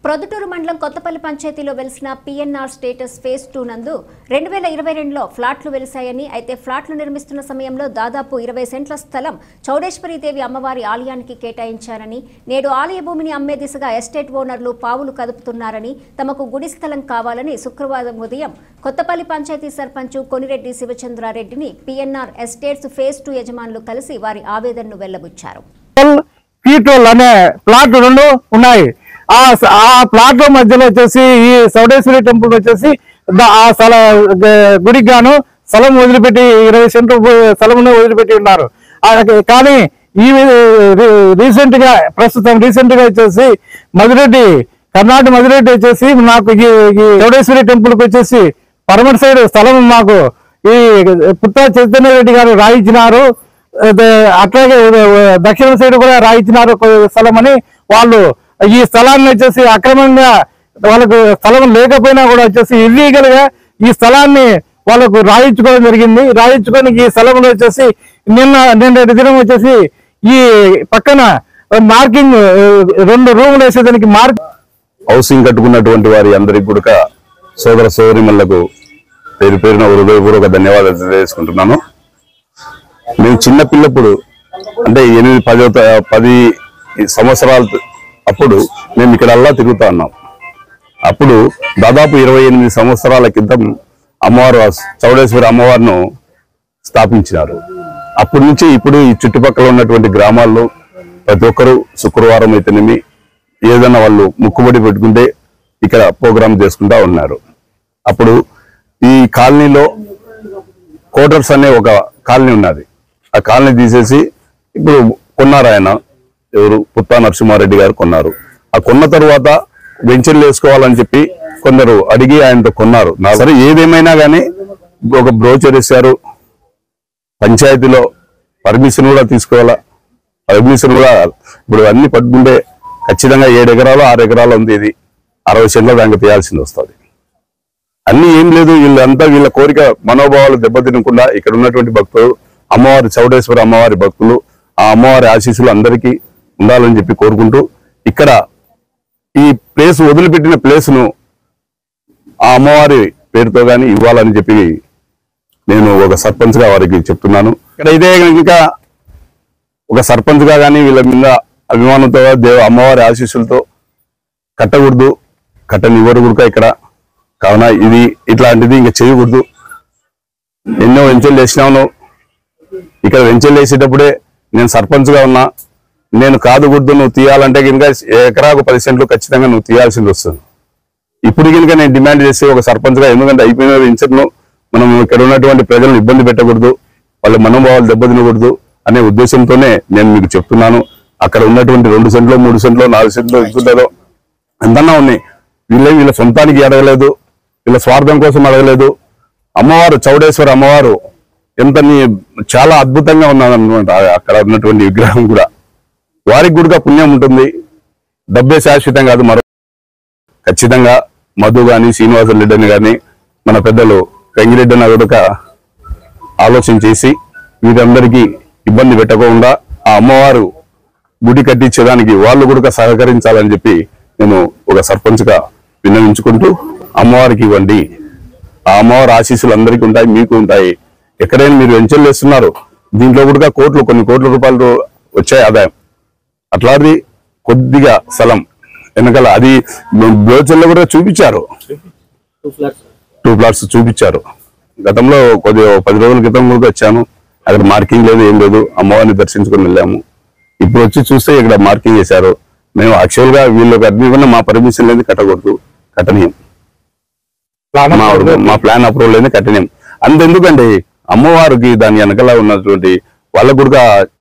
ప్రొద్దుటూరు మండలం కొత్తపల్లి పంచాయతీలో వెలిసిన పిఎన్ఆర్ స్టేటస్ ఫేజ్ 2 నందు 2022లో ఫ్లాట్లు వెలిశాయని, అయితే ఫ్లాట్లు నిర్మిస్తున్న సమయంలో దాదాపు 20 సెంట్ల స్థలం చౌడేశ్వరీదేవి అమ్మవారి ఆలయానికి కేటాయించారని, నేడు ఆలయ భూమిని అమ్మే దిశగా ఎస్టేట్ ఓనర్లు పావులు కదుపుతున్నారని, తమకు గుడి స్థలం కావాలని శుక్రవారం ఉదయం కొత్తపల్లి పంచాయతీ సర్పంచ్ కొనిరెడ్డి శివచంద్రారెడ్డిని పిఎన్ఆర్ ఎస్టేట్స్ ఫేజ్ 2 యజమానులు కలిసి వారి ఆవేదనను వెల్లబుచ్చారు. అనే ప్లాట్ రెండు ఉన్నాయి. ఆ ప్లాట్ల మధ్యలో వచ్చేసి ఈ చౌడేశ్వరి టెంపుల్ వచ్చేసి ఆ గుడికి గాను స్థలం వదిలిపెట్టి 20 సెంట్లు స్థలంలో వదిలిపెట్టి ఉన్నారు. కానీ ఈ రీసెంట్ గా వచ్చేసి కర్ణాటక మధురెడ్డి వచ్చేసి నాకు ఈ చౌడేశ్వరి టెంపుల్ కి వచ్చేసి పరమటి సైడ్ స్థలం మాకు ఈ పుత్త చైతన్య రెడ్డి గారు రాయించినారు. అట్లాగే దక్షిణ సైడ్ కూడా రాయించినారు స్థలం అని. వాళ్ళు ఈ స్థలాన్ని వచ్చేసి అక్రమంగా వాళ్ళకు స్థలం లేకపోయినా కూడా వచ్చేసి ఇల్లీగల్ గా ఈ స్థలాన్ని వాళ్ళకు రాయించుకోవడం జరిగింది. రాయించుకొని ఈ స్థలంలో వచ్చేసి నిన్నటి దినం వచ్చేసి ఈ పక్కన మార్కింగ్ 2 రూములు వేసేదానికి హౌసింగ్ కట్టుకున్నటువంటి వారి అందరికి కూడా సోదర సోదరిమణులకు పేరు పేరున హృదయపూర్వక ధన్యవాదాలు తెలియజేసుకుంటున్నాను. మేము చిన్న పిల్లప్పుడు అంటే 8-10 సంవత్సరాలు అప్పుడు మేము ఇక్కడ అల్లా తిరుగుతా ఉన్నాం. అప్పుడు దాదాపు 28 సంవత్సరాల క్రితం అమ్మవారు చౌడేశ్వరి అమ్మవారిను స్థాపించినారు. అప్పటి నుంచి ఇప్పుడు ఈ చుట్టుపక్కల ఉన్నటువంటి గ్రామాల్లో ప్రతి ఒక్కరూ శుక్రవారం అయితేనేమి ఏదైనా వాళ్ళు ముక్కుబడి పెట్టుకుంటే ఇక్కడ ప్రోగ్రాం చేసుకుంటా ఉన్నారు. అప్పుడు ఈ కాలనీలో కోటర్స్ అనే ఒక కాలనీ ఉన్నది. ఆ కాలనీ తీసేసి ఇప్పుడు కొన్నారు. ఆయన ఎవరు పుత్తా నరసింహారెడ్డి గారు కొన్నారు. ఆ కొన్న తర్వాత వెంచర్లు వేసుకోవాలని చెప్పి కొందరు అడిగి ఆయనతో కొన్నారు. సరే ఏదేమైనా కానీ ఒక బ్రోచర్ ఇస్తారు. పంచాయతీలో పర్మిషన్ కూడా తీసుకోవాలా. పర్మిషన్ కూడా ఇప్పుడు అన్ని పట్టుకుంటే ఖచ్చితంగా 7 ఎకరాలు 6 ఎకరాలు ఉంది. ఇది 60 సెంట్ల దానికి తీయాల్సింది వస్తుంది. అన్ని ఏం లేదు, వీళ్ళంతా వీళ్ళ కోరిక మనోభావాలు దెబ్బతినకుండా ఇక్కడ ఉన్నటువంటి భక్తులు అమ్మవారి చౌడేశ్వరి అమ్మవారి భక్తులు ఆ అమ్మవారి ఆశీస్సులు అందరికీ ఉండాలని చెప్పి కోరుకుంటూ ఇక్కడ ఈ ప్లేస్ వదిలిపెట్టిన ప్లేస్ను ఆ అమ్మవారి పేరుతో కానీ ఇవ్వాలని చెప్పి నేను ఒక సర్పంచ్గా వారికి చెప్తున్నాను. ఇక్కడైతే ఇంకా ఒక సర్పంచ్గా కానీ వీళ్ళ మీద అభిమానంతో అమ్మవారి ఆశీస్సులతో కట్టకూడదు, కట్టనివ్వరు కూడా ఇక్కడ. కావున ఇది ఇట్లాంటిది ఇంకా చేయకూడదు. ఎన్నో వెంచర్లు వేసినాను. ఇక్కడ వెంచర్లు వేసేటప్పుడే నేను సర్పంచ్గా ఉన్నా. నేను కాదుకూడదు, నువ్వు తీయాలంటే కనుక ఎకరాకు 10 సెంట్లు ఖచ్చితంగా నువ్వు తీయాల్సింది వస్తుంది. ఇప్పుడు కనుక నేను డిమాండ్ చేస్తే ఒక సర్పంచ్గా, ఎందుకంటే అయిపోయిన వెంచర్ను మనం ఇక్కడ ఉన్నటువంటి ప్రజలను ఇబ్బంది పెట్టకూడదు, వాళ్ళ మనోభావాలు దెబ్బతినకూడదు అనే ఉద్దేశంతోనే నేను మీకు చెప్తున్నాను. అక్కడ ఉన్నటువంటి 2 సెంట్లు 3 సెంట్లు 4 సెంట్లు ఇస్తుంటారో ఎంతన్నా ఉన్నాయి. వీళ్ళ సొంతానికి అడగలేదు, వీళ్ళ స్వార్థం కోసం అడగలేదు. అమ్మవారు చౌడేశ్వరి అమ్మవారు చాలా అద్భుతంగా ఉన్నదన్నమాట. అక్కడ ఉన్నటువంటి విగ్రహం కూడా వారికి కూడా పుణ్యం ఉంటుంది. డబ్బే శాశ్వతం కాదు. ఖచ్చితంగా మధు కానీ శ్రీనివాసరెడ్డిని కానీ మన పెద్దలు గంగిరెడ్డిని కూడా ఆలోచన చేసి వీరందరికీ ఇబ్బంది పెట్టకుండా ఆ అమ్మవారు గుడి కట్టించేదానికి వాళ్ళు కూడా సహకరించాలని చెప్పి నేను ఒక సర్పంచ్గా విన్నవించుకుంటూ అమ్మవారికి ఇవ్వండి. ఆ అమ్మవారి ఆశీస్సులు అందరికీ ఉంటాయి, మీకు ఉంటాయి. ఎక్కడైనా మీరు వెంచర్లు వేస్తున్నారు, దీంట్లో కూడా కొన్ని కోట్ల రూపాయలు వచ్చాయి ఆదాయం. అట్లాంటిది కొద్దిగా స్థలం వెనకాల అది బ్రోచర్లో కూడా చూపించారు. 2 ప్లాట్స్ చూపించారు. గతంలో 10 రోజుల క్రితం కూడా వచ్చాను. అక్కడ మార్కింగ్ లేదు, ఏం లేదు. అమ్మవారిని దర్శించుకొని వెళ్ళాము. ఇప్పుడు వచ్చి చూస్తే ఇక్కడ మార్కింగ్ చేశారు. మేము యాక్చువల్ గా వీళ్ళకి అడ్మిట్ మా పర్మిషన్ లేదు, కట్టకూడదు, కట్టనీయం. మా ప్లాన్ అప్రూవల్ లేదు, కట్టనీయం. అంతెందుకండి అమ్మవారికి దాని వెనకాల ఉన్నటువంటి వాళ్ళకు కూడా